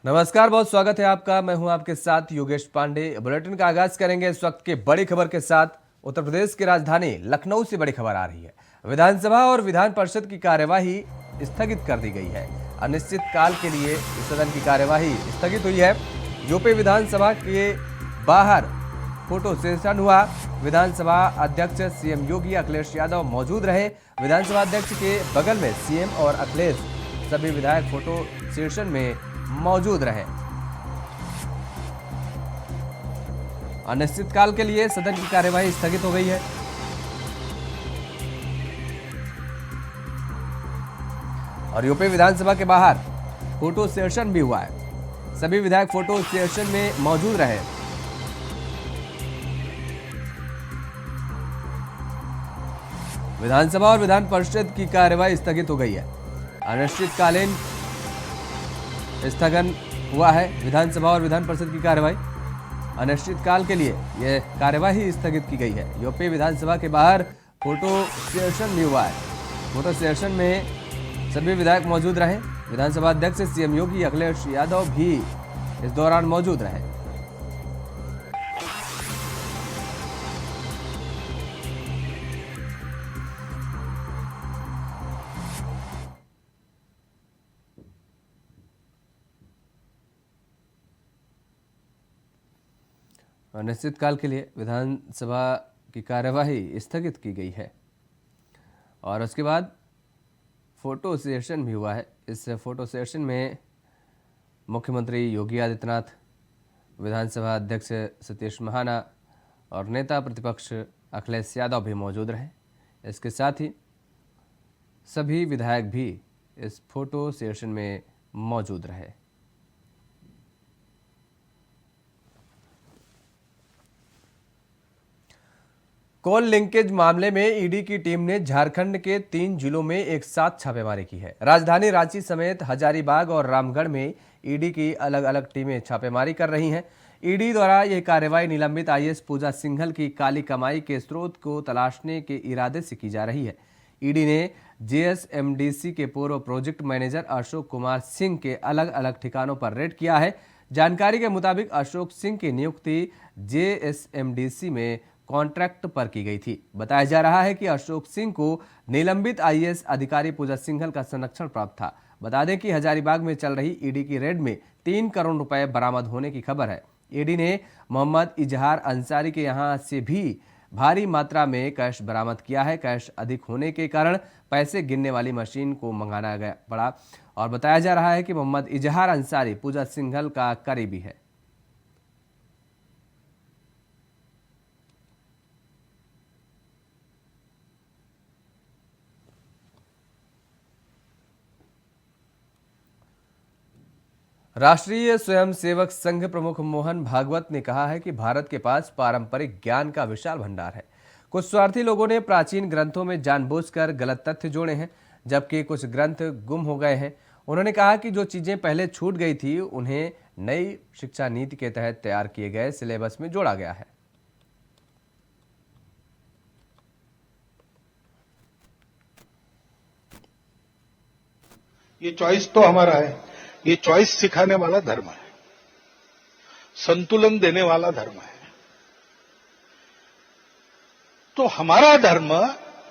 नमस्कार, बहुत स्वागत है आपका। मैं हूं आपके साथ योगेश पांडे। बुलेटिन का आगाज करेंगे इस वक्त के बड़ी खबर के साथ। उत्तर प्रदेश की राजधानी लखनऊ से बड़ी खबर आ रही है। विधानसभा और विधान परिषद की कार्यवाही स्थगित कर दी गई है। अनिश्चित काल के लिए सदन की कार्यवाही स्थगित हुई है। यूपी विधानसभा के बाहर फोटो सेशन हुआ। विधानसभा अध्यक्ष सीएम योगी अखिलेश यादव मौजूद रहे। विधानसभा अध्यक्ष के बगल में सीएम और अखिलेश सभी विधायक फोटो सेशन में मौजूद रहे। अनिश्चितकाल के लिए सदन की कार्यवाही स्थगित हो गई है। और यूपी विधानसभा के बाहर फोटो सेशन भी हुआ है। सभी विधायक फोटो सेशन में मौजूद रहे। विधानसभा और विधान परिषद की कार्यवाही स्थगित हो गई है। अनिश्चितकालीन स्थगन हुआ है। विधानसभा और विधान परिषद की कार्यवाही अनिश्चितकाल के लिए यह कार्यवाही स्थगित की गई है। यूपी विधानसभा के बाहर फोटो सेशन भी हुआ है। फोटो सेशन में सभी विधायक मौजूद रहे। विधानसभा अध्यक्ष सीएम योगी अखिलेश यादव भी इस दौरान मौजूद रहे। अनिश्चितकाल के लिए विधानसभा की कार्यवाही स्थगित की गई है। और उसके बाद फोटो सेशन भी हुआ है। इस फोटो सेशन में मुख्यमंत्री योगी आदित्यनाथ, विधानसभा अध्यक्ष सतीश महाना और नेता प्रतिपक्ष अखिलेश यादव भी मौजूद रहे। इसके साथ ही सभी विधायक भी इस फोटो सेशन में मौजूद रहे। कोल लिंकेज मामले में ईडी की टीम ने झारखंड के 3 जिलों में एक साथ छापेमारी की है। राजधानी रांची समेत हजारीबाग और रामगढ़ में ईडी की अलग अलग टीमें छापेमारी कर रही हैं। ईडी द्वारा यह कार्रवाई निलंबित आईएएस पूजा सिंघल की काली कमाई के स्रोत को तलाशने के इरादे से की जा रही है। ईडी ने जेएसएमडीसी के पूर्व प्रोजेक्ट मैनेजर अशोक कुमार सिंह के अलग अलग ठिकानों पर रेड किया है। जानकारी के मुताबिक अशोक सिंह की नियुक्ति जेएसएमडीसी में कॉन्ट्रैक्ट पर की गई थी। बताया जा रहा है कि अशोक सिंह को निलंबित आईएएस अधिकारी पूजा सिंघल का संरक्षण प्राप्त था। बता दें कि हजारीबाग में चल रही ईडी की रेड में 3 करोड़ रुपए बरामद होने की खबर है। ईडी ने मोहम्मद इजहार अंसारी के यहां से भी भारी मात्रा में कैश बरामद किया है। कैश अधिक होने के कारण पैसे गिनने वाली मशीन को मंगाना गया पड़ा। और बताया जा रहा है कि मोहम्मद इजहार अंसारी पूजा सिंघल का करीबी है। राष्ट्रीय स्वयंसेवक संघ प्रमुख मोहन भागवत ने कहा है कि भारत के पास पारंपरिक ज्ञान का विशाल भंडार है। कुछ स्वार्थी लोगों ने प्राचीन ग्रंथों में जानबूझकर गलत तथ्य जोड़े हैं, जबकि कुछ ग्रंथ गुम हो गए हैं। उन्होंने कहा कि जो चीजें पहले छूट गई थी उन्हें नई शिक्षा नीति के तहत तैयार किए गए सिलेबस में जोड़ा गया है। ये चॉइस तो हमारा है। ये चॉइस सिखाने वाला धर्म है, संतुलन देने वाला धर्म है। तो हमारा धर्म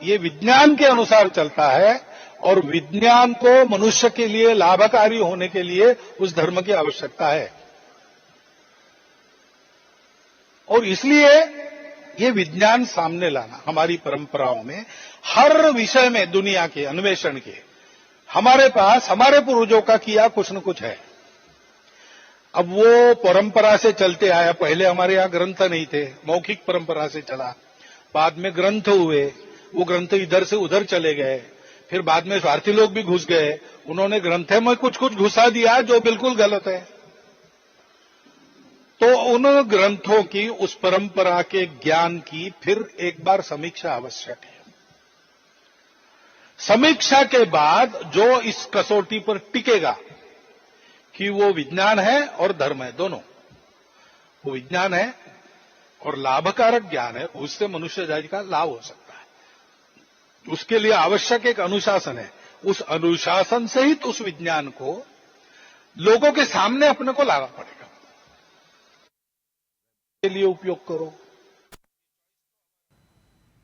ये विज्ञान के अनुसार चलता है और विज्ञान को मनुष्य के लिए लाभकारी होने के लिए उस धर्म की आवश्यकता है। और इसलिए ये विज्ञान सामने लाना हमारी परंपराओं में हर विषय में दुनिया के अन्वेषण के हमारे पास हमारे पूर्वजों का किया कुछ न कुछ है। अब वो परंपरा से चलते आया। पहले हमारे यहां ग्रंथ नहीं थे, मौखिक परंपरा से चला। बाद में ग्रंथ हुए, वो ग्रंथ इधर से उधर चले गए। फिर बाद में स्वार्थी लोग भी घुस गए, उन्होंने ग्रंथ में कुछ कुछ घुसा दिया जो बिल्कुल गलत है। तो उन ग्रंथों की, उस परंपरा के ज्ञान की फिर एक बार समीक्षा आवश्यक है। समीक्षा के बाद जो इस कसौटी पर टिकेगा कि वो विज्ञान है और धर्म है, दोनों, वो विज्ञान है और लाभकारक ज्ञान है, उससे मनुष्य जाति का लाभ हो सकता है। उसके लिए आवश्यक एक अनुशासन है। उस अनुशासन सहित उस विज्ञान को लोगों के सामने अपने को लाना पड़ेगा, के लिए उपयोग करो।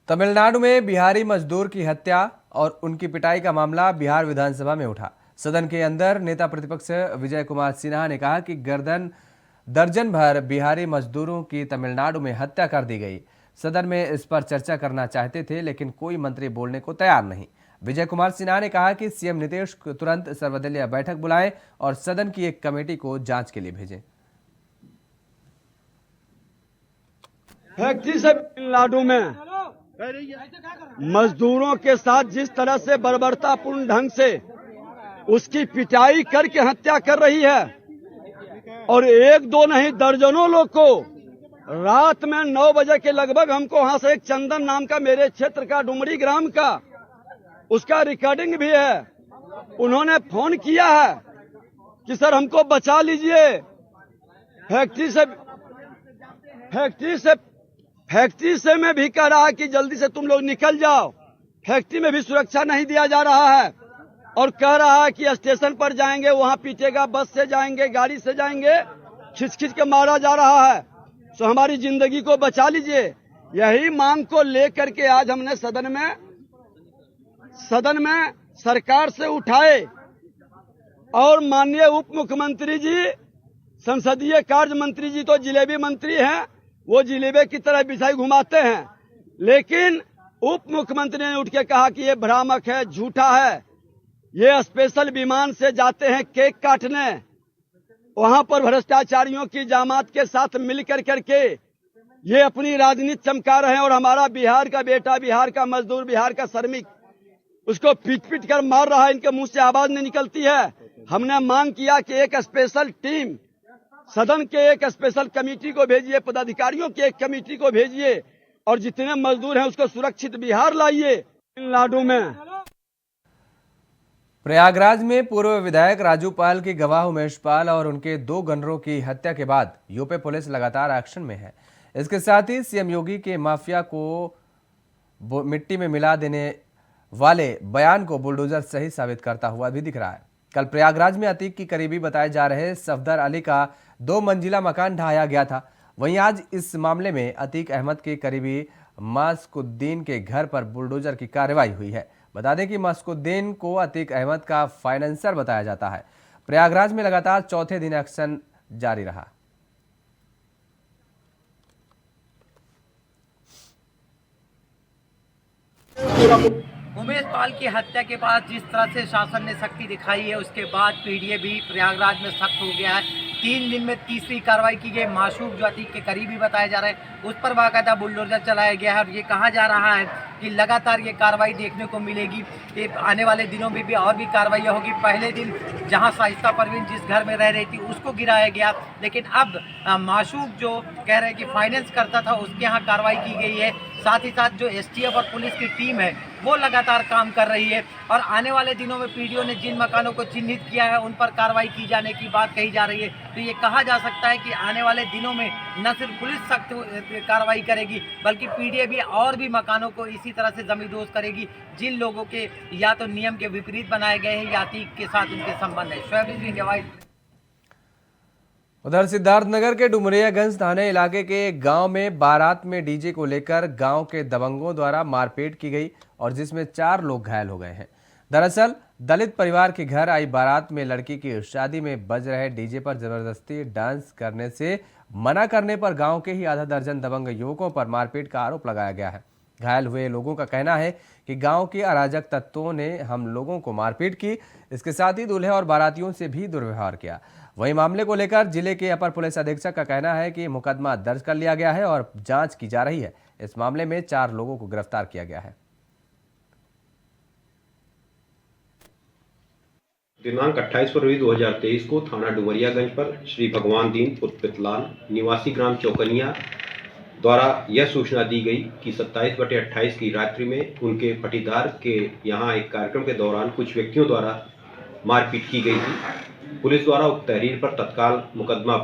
तमिलनाडु में बिहारी मजदूर की हत्या और उनकी पिटाई का मामला बिहार विधानसभा में उठा। सदन के अंदर नेता प्रतिपक्ष विजय कुमार सिन्हा ने कहा कि दर्जन भर बिहारी मजदूरों की तमिलनाडु में हत्या कर दी गई। सदन में इस पर चर्चा करना चाहते थे, लेकिन कोई मंत्री बोलने को तैयार नहीं। विजय कुमार सिन्हा ने कहा कि सीएम नीतीश तुरंत सर्वदलीय बैठक बुलाएं और सदन की एक कमेटी को जांच के लिए भेजें। फैक्ट्री से तमिलनाडु में मजदूरों के साथ जिस तरह से बर्बरतापूर्ण ढंग से उसकी पिटाई करके हत्या कर रही है और एक दो नहीं दर्जनों लोग को रात में 9 बजे के लगभग हमको वहां से एक चंदन नाम का मेरे क्षेत्र का डुमरी ग्राम का उसका रिकॉर्डिंग भी है। उन्होंने फोन किया है कि सर हमको बचा लीजिए, फैक्ट्री से मैं भी कह रहा कि जल्दी से तुम लोग निकल जाओ। फैक्ट्री में भी सुरक्षा नहीं दिया जा रहा है और कह रहा है कि स्टेशन पर जाएंगे, वहां पीटेगा, बस से जाएंगे, गाड़ी से जाएंगे, खिंच खिंच के मारा जा रहा है। तो हमारी जिंदगी को बचा लीजिए। यही मांग को लेकर के आज हमने सदन में सरकार से उठाए और माननीय उप मुख्यमंत्री जी, संसदीय कार्य मंत्री जी तो जिलेबी मंत्री हैं, वो जिलेबे की तरह बिछाई घुमाते हैं, लेकिन उप मुख्यमंत्री ने उठ के कहा कि ये भ्रामक है, झूठा है। ये स्पेशल विमान से जाते हैं केक काटने, वहां पर भ्रष्टाचारियों की जामात के साथ मिल करके ये अपनी राजनीति चमका रहे हैं और हमारा बिहार का बेटा, बिहार का मजदूर, बिहार का श्रमिक उसको पीट पीट कर मार रहा है। इनके मुंह से आवाज नहीं निकलती है। हमने मांग किया कि एक स्पेशल टीम, सदन के एक स्पेशल कमेटी को भेजिए, पदाधिकारियों की एक कमेटी को भेजिए और जितने मजदूर हैं उसको सुरक्षित बिहार लाइए। तमिलनाडु में प्रयागराज में पूर्व विधायक राजू पाल के गवाह उमेश पाल और उनके 2 गनरों की हत्या के बाद यूपी पुलिस लगातार एक्शन में है। इसके साथ ही सीएम योगी के माफिया को मिट्टी में मिला देने वाले बयान को बुलडोजर सही साबित करता हुआ भी दिख रहा है। कल प्रयागराज में अतीक की करीबी बताए जा रहे सफदर अली का 2 मंजिला मकान ढहाया गया था। वहीं आज इस मामले में अतीक अहमद के करीबी मास्कुद्दीन के घर पर बुलडोजर की कार्रवाई हुई है। बता दें कि मास्कुद्दीन को अतीक अहमद का फाइनेंसर बताया जाता है। प्रयागराज में लगातार चौथे दिन एक्शन जारी रहा। उमेश पाल की हत्या के बाद जिस तरह से शासन ने सख्ती दिखाई है, उसके बाद पीडीए भी प्रयागराज में सख्त हो गया है। 3 दिन में तीसरी कार्रवाई की गई। मासूक जो अतीक के करीबी बताए जा रहे हैं उस पर बाकायदा बुलडोजर चलाया गया है और ये कहा जा रहा है कि लगातार ये कार्रवाई देखने को मिलेगी। कि आने वाले दिनों में भी और भी कार्रवाई होगी। पहले दिन जहां शाइस्ता परवीन जिस घर में रह रही थी उसको गिराया गया, लेकिन अब मासूक जो कह रहे हैं कि फाइनेंस करता था उसके यहाँ कार्रवाई की गई है। साथ ही साथ जो एसटीएफ और पुलिस की टीम है वो लगातार काम कर रही है और आने वाले दिनों में पीडीओ ने जिन मकानों को चिन्हित किया है उन पर कार्रवाई की जाने की बात कही जा रही है। तो ये कहा जा सकता है कि आने वाले दिनों में न सिर्फ पुलिस सख्त कार्रवाई करेगी बल्कि पीडीए भी और भी मकानों को इसी तरह से जमींदोज करेगी जिन लोगों के या तो नियम के विपरीत बनाए गए हैं या अतीक के साथ उनके संबंध है। शोएब उधर सिद्धार्थनगर के डुमरियागंज थाने इलाके के एक गांव में बारात में डीजे को लेकर गांव के दबंगों द्वारा मारपीट की गई और जिसमें 4 लोग घायल हो गए हैं। दरअसल दलित परिवार के घर आई बारात में लड़की की शादी में बज रहे डीजे पर जबरदस्ती डांस करने से मना करने पर गांव के ही आधा दर्जन दबंग युवकों पर मारपीट का आरोप लगाया गया है। घायल हुए लोगों का कहना है कि गांव के अराजक तत्वों ने हम लोगों को मारपीट की, इसके साथ ही दूल्हे और बारातियों से भी दुर्व्यवहार किया। वहीं मामले को लेकर जिले के अपर पुलिस अधीक्षक का कहना है कि मुकदमा दर्ज कर लिया गया है और जांच की जा रही है। इस मामले में 4 लोगों को गिरफ्तार किया गया है। दिनांक 28 फरवरी 2023 को थाना डुमरियागंज पर श्री भगवान दीन पुत्र पितलाल निवासी ग्राम चौकनिया द्वारा यह सूचना दी गई कि 27/28 की रात्रि में उनके पटीदार के यहाँ एक कार्यक्रम के दौरान कुछ व्यक्तियों द्वारा मारपीट की गई थी। पुलिस द्वारा उक्त तहरीर पर तत्काल मुकदमा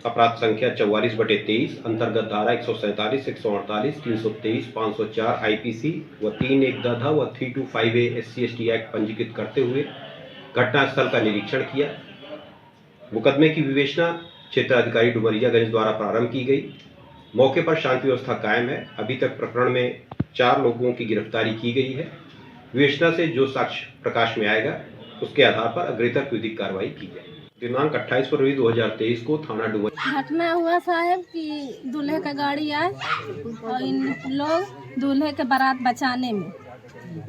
अपराध संख्या 44/23 अंतर्गत धारा 147, 148, 323, 504 आईपीसी व 3(1)(ध) व 325A SC/ST एक्ट पंजीकृत करते हुए घटनास्थल का निरीक्षण किया। मुकदमे की विवेचना क्षेत्र अधिकारी डुमरियागंज द्वारा प्रारंभ की गई। मौके पर शांति व्यवस्था कायम है। अभी तक प्रकरण में 4 लोगों की गिरफ्तारी की गई है। विवेचना से जो साक्ष्य प्रकाश में आएगा उसके आधार पर अग्रेतर विधिक कार्रवाई की जाएगी। दिनांक 28 फरवरी 2023 को थाना डुमरिया घटना हुआ साहब कि दूल्हे का गाड़ी आए और इन लोग दूल्हे के बारात बचाने में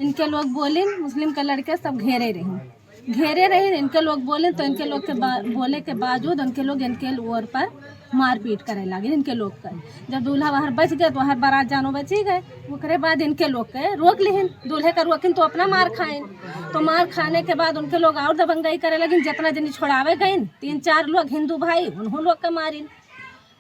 इनके लोग बोले, मुस्लिम के लड़के सब घेरे रहे इनके लोग बोले तो इनके लोग के बोले के बावजूद उनके लोग इनके ओर पर मारपीट करे लगे। इनके लोग का जब दूल्हा बाहर बच गए तो हर बारात जानो बची गए। उसके बाद इनके लोग के रोक लिहिन, दूल्हे का रोकिन तो अपना मार खाएं। तो मार खाने के बाद उनके लोग और दबंगाई करे लगिन। जितना जनी छोड़ावे गए 3-4 लोग हिंदू भाई उन्होंने लोग का मारिन।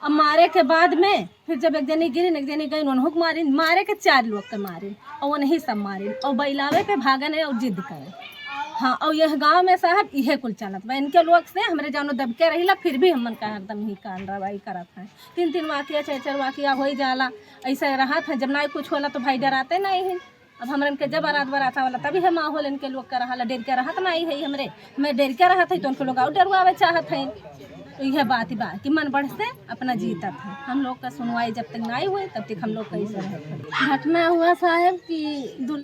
अब मारे के बाद में फिर जब एक जनी गिरी एक जनी गई उन्होंने मारिन। मारे के 4 लोग के मारिन और वो नहीं सब मारिन और बैलावे पे भागन है और जिद करे। हाँ, और यह गांव में साहब इहे कुल चलत बा। इनके लोग से हमरे जानो दबके रहिला फिर भी हमन का एकदम ही कार्रवाई करत है। 3-3 वाकिया 4-4 वाकिया हो जाला। ऐसा रहा था जब ना कुछ होला तो भाई डराते नहीं है। अब हमरन के जब बारात वाला तभी है माहौल इनके लोग का रहा डर के रहत नहीं है। हमरे मैं डर के रहत है तो उनके लोग और डरवावे चाहत है। तो यह बात ही बात कि मन बढ़ से अपना जीतत है। हम लोग का सुनवाई जब तक नहीं हुई तब तक हम लोग कैसे रहते। घटना हुआ साहब कि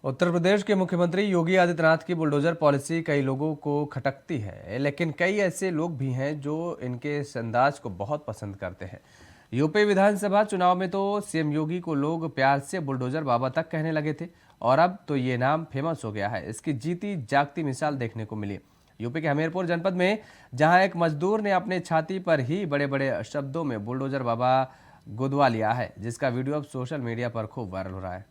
उत्तर प्रदेश के मुख्यमंत्री योगी आदित्यनाथ की बुलडोजर पॉलिसी कई लोगों को खटकती है, लेकिन कई ऐसे लोग भी हैं जो इनके इस अंदाज को बहुत पसंद करते हैं। यूपी विधानसभा चुनाव में तो सीएम योगी को लोग प्यार से बुलडोजर बाबा तक कहने लगे थे और अब तो ये नाम फेमस हो गया है। इसकी जीती जागती मिसाल देखने को मिली यूपी के हमीरपुर जनपद में, जहां एक मजदूर ने अपने छाती पर ही बड़े बड़े शब्दों में बुलडोजर बाबा गुदवा लिया है, जिसका वीडियो अब सोशल मीडिया पर खूब वायरल हो रहा है।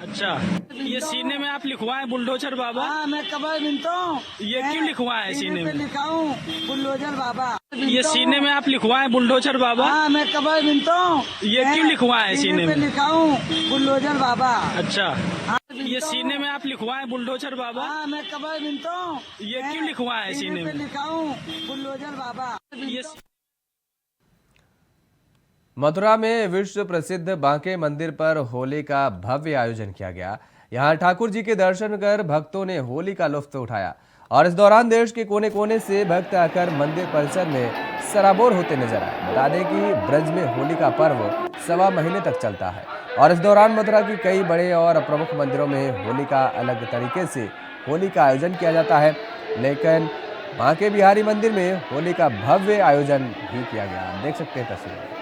अच्छा, ये सीने में आप लिखवाएं बुलडोजर बाबा? हाँ, मैं कबर बिनता हूँ। ये क्यों लिखवाएं सीने में? लिखाऊं बुलडोजर बाबा। ये सीने में आप लिखवाएं बुलडोजर बाबा? हाँ, मैं कबर बिनता हूँ। ये क्यों लिखवाएं सीने में? लिखाऊं बुलडोजर बाबा। अच्छा, ये सीने में आप लिखवाएं बुलडोजर बाबा? हाँ, मैं कबर बिनता हूँ। ये क्यों लिखवाएं सीने में? लिखाऊं बुलडोजर बाबा। ये मथुरा में विश्व प्रसिद्ध बांके मंदिर पर होली का भव्य आयोजन किया गया। यहां ठाकुर जी के दर्शन कर भक्तों ने होली का लुत्फ उठाया और इस दौरान देश के कोने कोने से भक्त आकर मंदिर परिसर में सराबोर होते नजर आए। बता दें कि ब्रज में होली का पर्व 1.25 महीने तक चलता है और इस दौरान मथुरा की कई बड़े और प्रमुख मंदिरों में होली का अलग तरीके से होली का आयोजन किया जाता है, लेकिन बांके बिहारी मंदिर में होली का भव्य आयोजन भी किया गया। आप देख सकते हैं तस्वीर।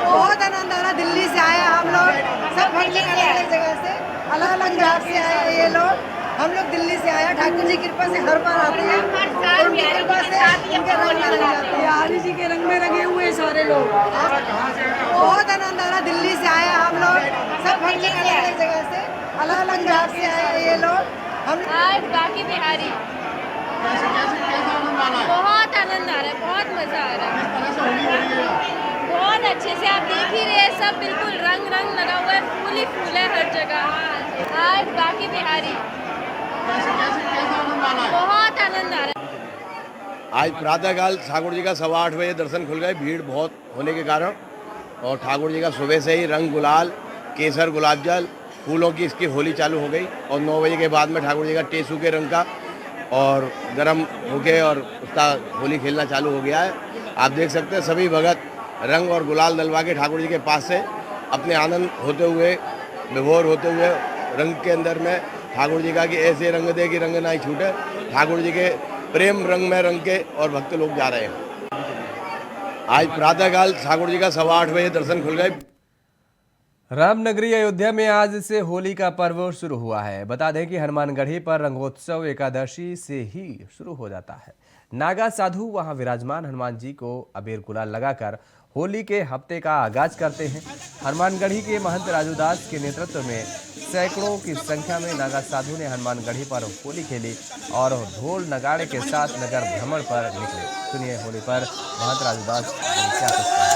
बहुत आनंद आ रहा। दिल्ली से आए हम लोग, सब अलग अलग जगह से, अलग अलग जगह से आए ये लोग। हम लोग दिल्ली से आए। ठाकुर जी की कृपा से हर बार आते हैं। उनकी कृपा से उनके रंग में लगे जाते हैं। बिहारी जी के रंग में लगे हुए हैं सारे लोग। बहुत आनंद आ रहा। दिल्ली से आए हम लोग, सब अलग अलग जगह से, अलग अलग जगह से आए ये लोग। हम बाकी बिहारी बहुत आनंद आ रहा है, बहुत मजा आ रहा है। बहुत अच्छे से आप देख ही रहे हैं, सब बिल्कुल रंग रंग लगा हुआ है, फूल ही फूल है हर जगह। आज बाकी बिहारी बहुत आनंद आ रहा है। आज प्रातःकाल ठाकुर जी का 8:15 बजे दर्शन खुल गए, भीड़ बहुत होने के कारण। और ठाकुर जी का सुबह से ही रंग गुलाल, केसर, गुलाब जल, फूलों की इसकी होली चालू हो गई। और 9 बजे के बाद में ठाकुर जी का टेसू के रंग का और गर्म होके और उसका होली खेलना चालू हो गया है। आप देख सकते हैं सभी भगत रंग और गुलाल डलवा के ठाकुर जी के पास से अपने आनंद होते हुए, विभोर होते हुए रंग के अंदर में ठाकुर जी का कि ऐसे रंग दे कि रंग ना ही छूटे। ठाकुर जी के प्रेम रंग में रंग के और भक्त लोग जा रहे हैं। आज प्रातःकाल ठाकुर जी का 8:15 बजे दर्शन खुल गए। रामनगरी अयोध्या में आज से होली का पर्व शुरू हुआ है। बता दें कि हनुमानगढ़ी पर रंगोत्सव एकादशी से ही शुरू हो जाता है। नागा साधु वहां विराजमान हनुमान जी को अबीर गुलाल लगाकर होली के हफ्ते का आगाज करते हैं। हनुमानगढ़ी के महंत राजूदास के नेतृत्व में सैकड़ों की संख्या में नागा साधु ने हनुमानगढ़ी पर होली खेली और ढोल नगाड़े के साथ नगर भ्रमण पर निकले। सुनिए होली पर महंत राजूदास ने क्या कुछ कहा।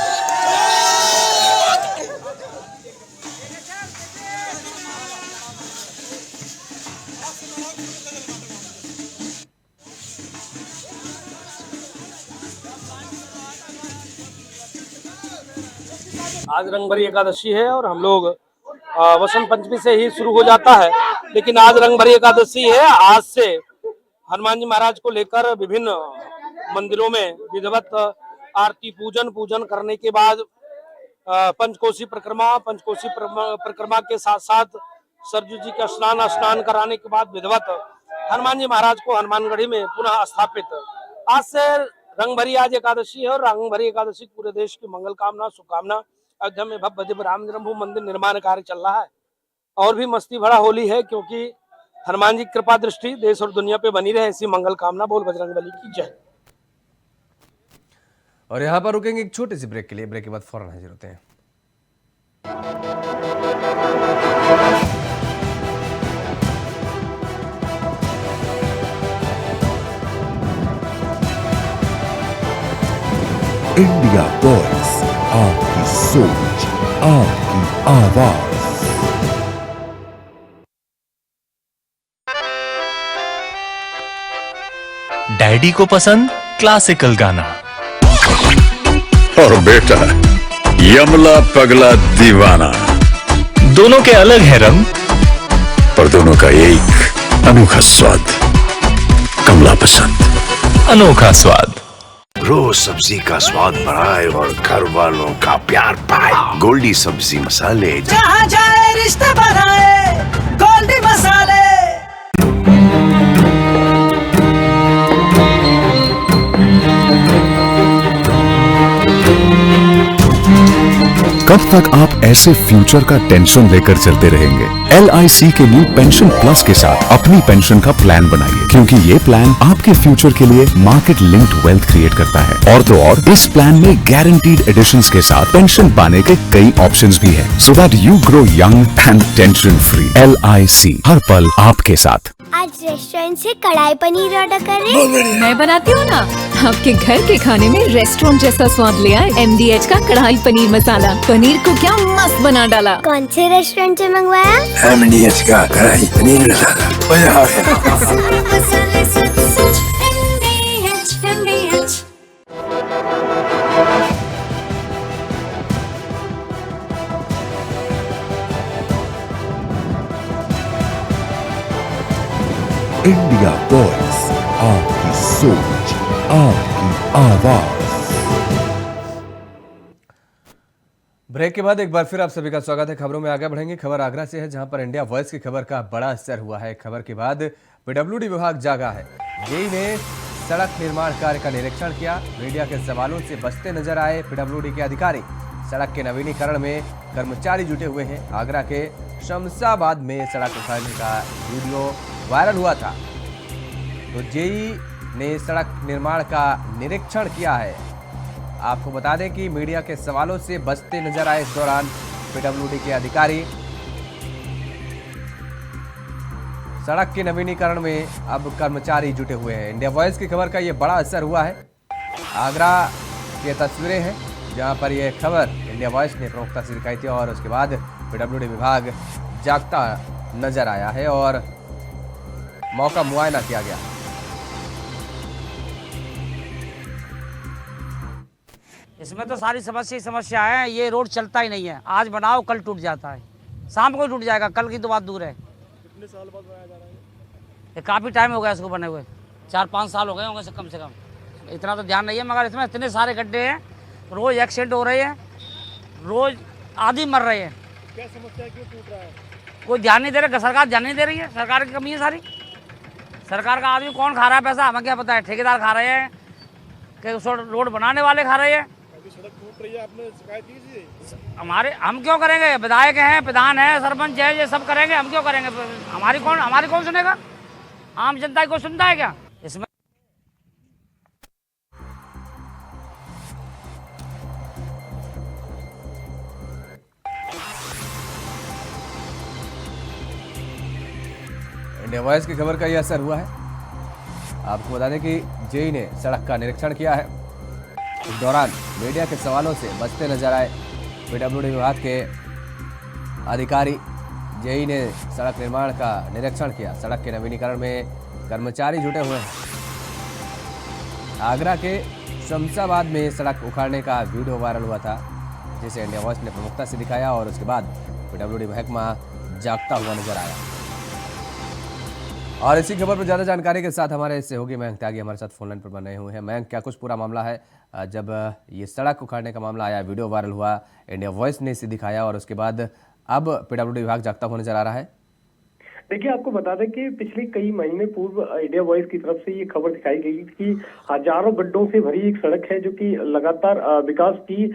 आज रंगभरी एकादशी है और हम लोग वसंत पंचमी से ही शुरू हो जाता है, लेकिन आज रंगभरी एकादशी है। आज से हनुमान जी महाराज को लेकर विभिन्न मंदिरों में विधिवत आरती पूजन करने के बाद पंचकोशी परिक्रमा के साथ साथ सरजू जी का स्नान कराने के बाद विधिवत हनुमान जी महाराज को हनुमानगढ़ी में पुनः स्थापित। आज से रंगभरी आज एकादशी है और रंगभरी एकादशी पूरे देश की मंगल कामना शुभकामना। अयोध्या में भव्य दिव्य राम जन्मभूमि मंदिर निर्माण कार्य चल रहा है और भी मस्ती भरा होली है, क्योंकि हनुमान जी कृपा दृष्टि देश और दुनिया पे बनी रहे, ऐसी मंगल कामना। बोल बजरंगबली की जय। और यहाँ पर रुकेंगे एक छोटी सी ब्रेक के लिए। ब्रेक के बाद फौरन हाजिर होते हैं। इंडिया वॉइस, आपकी सोच, आपकी आवाज। डैडी को पसंद क्लासिकल गाना और बेटा यमला पगला दीवाना। दोनों के अलग है रंग, पर दोनों का एक अनोखा स्वाद। कमला पसंद, अनोखा स्वाद। रोज सब्जी का स्वाद बढ़ाए और घर वालों का प्यार पाए। गोल्डी सब्जी मसाले, जहाँ जाए रिश्ते बनाए गोल्डी मसाले। कब तक आप ऐसे फ्यूचर का टेंशन लेकर चलते रहेंगे? LIC के न्यू पेंशन प्लस के साथ अपनी पेंशन का प्लान बनाइए, क्योंकि ये प्लान आपके फ्यूचर के लिए मार्केट लिंक्ड वेल्थ क्रिएट करता है। और तो और इस प्लान में गारंटीड एडिशंस के साथ पेंशन पाने के कई ऑप्शंस भी हैं, so that you grow young and tension free. LIC, हर पल आपके साथ। आज रेस्टोरेंट से कढ़ाई पनीर ऑर्डर करें। मैं बनाती हूँ ना। आपके घर के खाने में रेस्टोरेंट जैसा स्वाद ले आए MDH का कढ़ाई पनीर मसाला। पनीर को क्या मस्त बना डाला। कौन से रेस्टोरेंट से मंगवाया? MDH का कढ़ाई पनीर मसाला। इंडिया वॉइस, आपकी सोच, आपकी आवाज। ब्रेक के बाद एक बार फिर आप सभी का स्वागत है। खबरों में आगे बढ़ेंगे। खबर आगरा से है, जहां पर इंडिया वॉइस की खबर का बड़ा असर हुआ है। खबर के बाद PWD विभाग जागा है। जेई ने सड़क निर्माण कार्य का निरीक्षण किया। मीडिया के सवालों से बचते नजर आए PWD के अधिकारी। सड़क के नवीनीकरण में कर्मचारी जुटे हुए हैं। आगरा के शमशाबाद में सड़क उखाड़ने का वीडियो वायरल हुआ था, तो जेई ने सड़क निर्माण का निरीक्षण किया है। आपको बता दें कि मीडिया के सवालों से बचते नजर आए इस दौरान PWD के अधिकारी। सड़क के नवीनीकरण में अब कर्मचारी जुटे हुए हैं। इंडिया वॉइस की खबर का ये बड़ा असर हुआ है। आगरा की तस्वीरें हैं जहां पर यह खबर इंडिया वॉइस ने प्रमुखता से दिखाई थी और उसके बाद PWD विभाग जागता नजर आया है और मौका मुआयना किया गया। इसमें तो सारी समस्या है। ये रोड चलता ही नहीं है। आज बनाओ कल टूट जाता है, शाम को टूट जाएगा, कल की तो बात दूर है। कितने साल बाद बनाया जा रहा है? काफ़ी टाइम हो गया इसको बने हुए, 4-5 साल हो गए होंगे कम से कम। इतना तो ध्यान नहीं है, मगर इसमें इतने सारे गड्ढे हैं, रोज एक्सीडेंट हो रहे हैं, रोज आदमी मर रहे हैं। क्या समस्या, क्यों टूट रहा है? कोई ध्यान नहीं दे रहा, सरकार ध्यान नहीं दे रही है। सरकार की कमी है सारी। सरकार का आदमी कौन खा रहा है पैसा, हमें क्या पता है। ठेकेदार खा रहे हैं कि रोड बनाने वाले खा रहे हैं। सड़क टूट रही है, आपने शिकायत की? हमारे हम क्यों करेंगे? विधायक हैं, प्रधान है, सरपंच है, ये सब करेंगे, हम क्यों करेंगे? हमारी कौन सुनेगा? आम जनता को सुनता है क्या इसमें? इंडिया वॉइस की खबर का यह असर हुआ है। आपको बता दें कि जेई ने सड़क का निरीक्षण किया है। इस दौरान मीडिया के सवालों से बचते नजर आए पीडब्ल्यूडी विभाग के अधिकारी। जेई ने सड़क निर्माण का निरीक्षण किया। सड़क के नवीनीकरण में कर्मचारी जुटे हुए हैं। आगरा के शमशाबाद में सड़क उखाड़ने का वीडियो वायरल हुआ था, जिसे इंडिया वॉइस ने प्रमुखता से दिखाया और उसके बाद पीडब्ल्यूडी महकमा जागता हुआ नजर आया। और इसी खबर पर ज्यादा जानकारी के साथ हमारे सहयोगी मयंक त्यागी हमारे साथ फोनलाइन पर बने हुए हैं। मयंक, क्या कुछ पूरा मामला है? जब ये सड़क उखाड़ने का मामला आया, वीडियो वायरल हुआ, इंडिया वॉइस ने इसे दिखाया और उसके बाद अब पीडब्ल्यूडी विभाग जागता हुआ नजर आ रहा है। देखिए, आपको बता दें कि पिछले कई महीने पूर्व इंडिया वॉइस की तरफ से ये खबर दिखाई गई कि हजारों गड्ढों से भरी एक सड़क है जो कि लगातार विकास की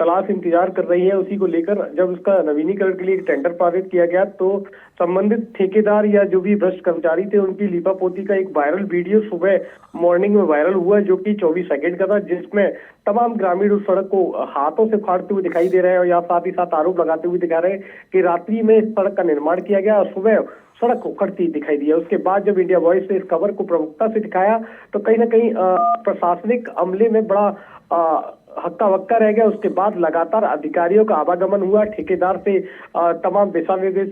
तलाश इंतजार कर रही है। उसी को लेकर जब उसका नवीनीकरण के लिए एक टेंडर पारित किया गया तो संबंधित ठेकेदार या जो भी भ्रष्ट कर्मचारी थे उनकी लीपापोती का एक वायरल वीडियो सुबह मॉर्निंग में वायरल हुआ, जो कि 24 सेकंड का था, जिसमें तमाम ग्रामीण उस सड़क को हाथों से फाड़ते हुए दिखाई दे रहे हैं और यहाँ साथ ही साथ आरोप लगाते हुए दिखा रहे हैं कि रात्रि में इस सड़क का निर्माण किया गया और सुबह सड़क उखड़ती दिखाई दी है। उसके बाद जब इंडिया वॉइस ने इस खबर को प्रमुखता से दिखाया तो कहीं ना कहीं प्रशासनिक अमले में बड़ा हक्का बक्का रह गया। उसके बाद लगातार अधिकारियों का आवागमन हुआ, ठेकेदार से तमाम दिशा निर्देश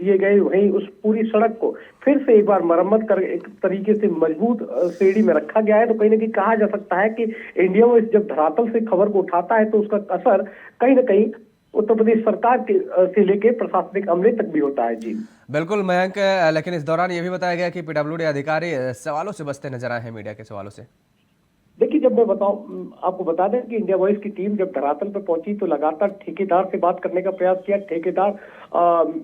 दिए गए। वहीं उस पूरी सड़क को फिर से एक बार मरम्मत कर एक तरीके से मजबूत श्रेणी में रखा गया है। तो कहीं ना कहीं कहा जा सकता है कि इंडिया वॉइस जब धरातल से खबर को उठाता है तो उसका असर कहीं ना कहीं उत्तर प्रदेश सरकार के से लेके प्रशासनिक अमले तक भी होता है। जी बिल्कुल मयंक, लेकिन इस दौरान ये भी बताया गया कि पीडब्ल्यूडी अधिकारी सवालों से बचते नजर आए हैं, मीडिया के सवालों से। देखिए, जब मैं आपको बता दें कि इंडिया वॉइस की टीम जब धरातल पर पहुंची तो लगातार ठेकेदार से बात करने का प्रयास किया। ठेकेदार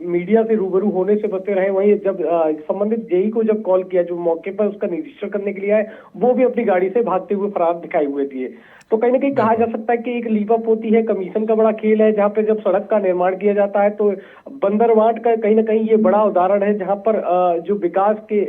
मीडिया से रूबरू होने से बचते रहे। वहीं जब संबंधित जेई को जब कॉल किया, जो मौके पर उसका निरीक्षण करने के लिए आए, वो भी अपनी गाड़ी से भागते हुए फरार दिखाई हुए थे। तो कहीं ना कहीं कहा जा सकता है कि एक लीपापोती है, कमीशन का बड़ा खेल है, जहाँ पे जब सड़क का निर्माण किया जाता है तो बंदरवाट का कहीं ना कहीं ये बड़ा उदाहरण है, जहाँ पर जो विकास के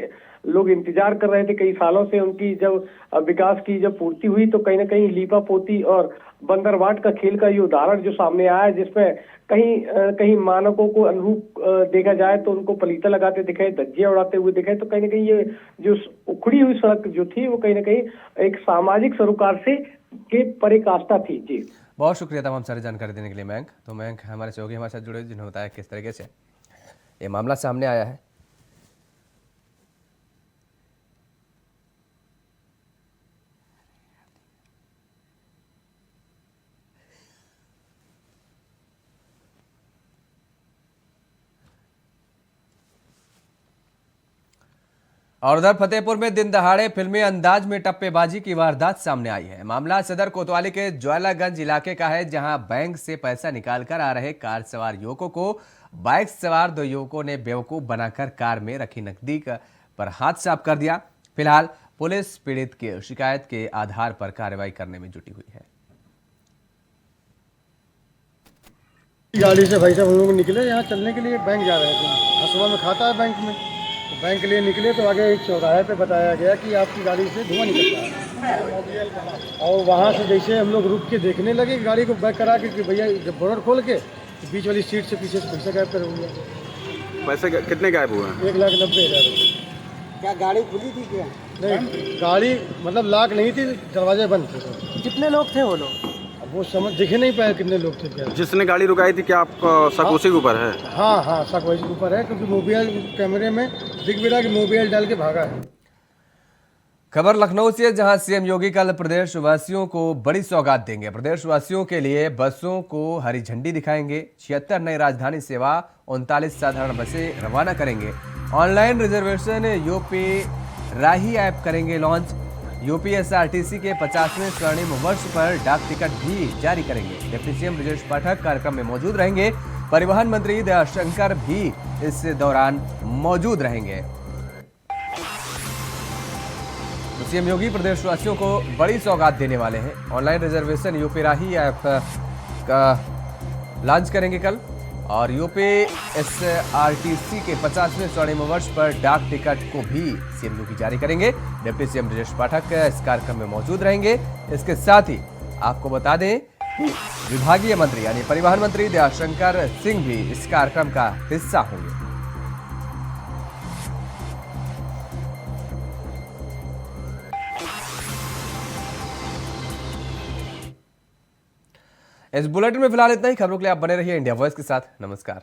लोग इंतजार कर रहे थे कई सालों से, उनकी जब विकास की जब पूर्ति हुई तो कहीं ना कहीं लीपापोती और बंदरवाट का खेल का ये उदाहरण जो सामने आया है, जिसमें कहीं मानकों को अनुरूप देखा जाए तो उनको पलीता लगाते दिखाए, धज्जियां उड़ाते हुए दिखाए। तो कहीं ना कहीं ये जो उखड़ी हुई सड़क जो थी वो कहीं ना कहीं एक सामाजिक सरोकार से के पराकाष्ठा थी। जी बहुत शुक्रिया तमाम सारी जानकारी देने के लिए मयंक। तो मयंक हमारे सहयोगी हमारे साथ जुड़े, जिन्होंने बताया किस तरीके से ये मामला सामने आया है। और उधर फतेहपुर में दिन दहाड़े फिल्मी अंदाज में टप्पेबाजी की वारदात सामने आई है। मामला सदर कोतवाली के ज्वालागंज इलाके का है, जहां बैंक से पैसा निकालकर आ रहे कार सवार युवकों को बाइक सवार दो युवकों ने बेवकूफ बनाकर कार में रखी नकदी पर हाथ साफ कर दिया। फिलहाल पुलिस पीड़ित की शिकायत के आधार पर कार्रवाई करने में जुटी हुई है। गाड़ी से भाई साहब हम लोग निकले, यहाँ चलने के लिए बैंक जा रहे थे। सुबह में खाता है बैंक में, तो बैंक के लिए निकले तो आगे एक चौराहे पे बताया गया कि आपकी गाड़ी से धुआं निकलता है। और वहाँ से जैसे हम लोग रुक के देखने लगे गाड़ी को बैक करा के कि भैया जब बोनट खोल के तो बीच वाली सीट से पीछे से पैसा गायब कर हुआ। पैसे कितने गायब हुए? 1,90,000। क्या गाड़ी खुली थी क्या? नहीं, गाड़ी मतलब लॉक नहीं थी, दरवाजे बंद थे। कितने लोग थे वो लोग? वो समझ दिखे नहीं पाए कितने लोग थे। क्या जिसने गाड़ी रुकाई थी, क्या आपको शक उसी के ऊपर है? हाँ, शक उसी के ऊपर है, क्योंकि मोबाइल कैमरे में दिख भी रहा कि मोबाइल डाल के भागा है। खबर लखनऊ से, जहां सीएम योगी कल प्रदेशवासियों को बड़ी सौगात देंगे। प्रदेशवासियों के लिए बसों को हरी झंडी दिखाएंगे। 76 नई राजधानी सेवा, 39 साधारण बसें रवाना करेंगे। ऑनलाइन रिजर्वेशन यूपी राही ऐप करेंगे लॉन्च। यूपीएसआरटीसी के 50वें स्वर्णिम वर्ष पर डाक टिकट भी जारी करेंगे। डिप्टी सीएम ब्रजेश पाठक कार्यक्रम में मौजूद रहेंगे। परिवहन मंत्री दयाशंकर भी इस दौरान मौजूद रहेंगे। तो सीएम योगी प्रदेशवासियों को बड़ी सौगात देने वाले हैं। ऑनलाइन रिजर्वेशन यूपी राही ऐप का लॉन्च करेंगे कल, और यूपीएसआरटीसी के 50वें स्वर्णिम वर्ष पर डाक टिकट को भी सीएम योगी जारी करेंगे। डिप्टी सीएम ब्रजेश पाठक इस कार्यक्रम में मौजूद रहेंगे। इसके साथ ही आपको बता दें कि विभागीय मंत्री यानी परिवहन मंत्री दयाशंकर सिंह भी इस कार्यक्रम का हिस्सा होंगे। इस बुलेटिन में फिलहाल इतना ही। खबरों के लिए आप बने रहिए इंडिया वॉइस के साथ। नमस्कार।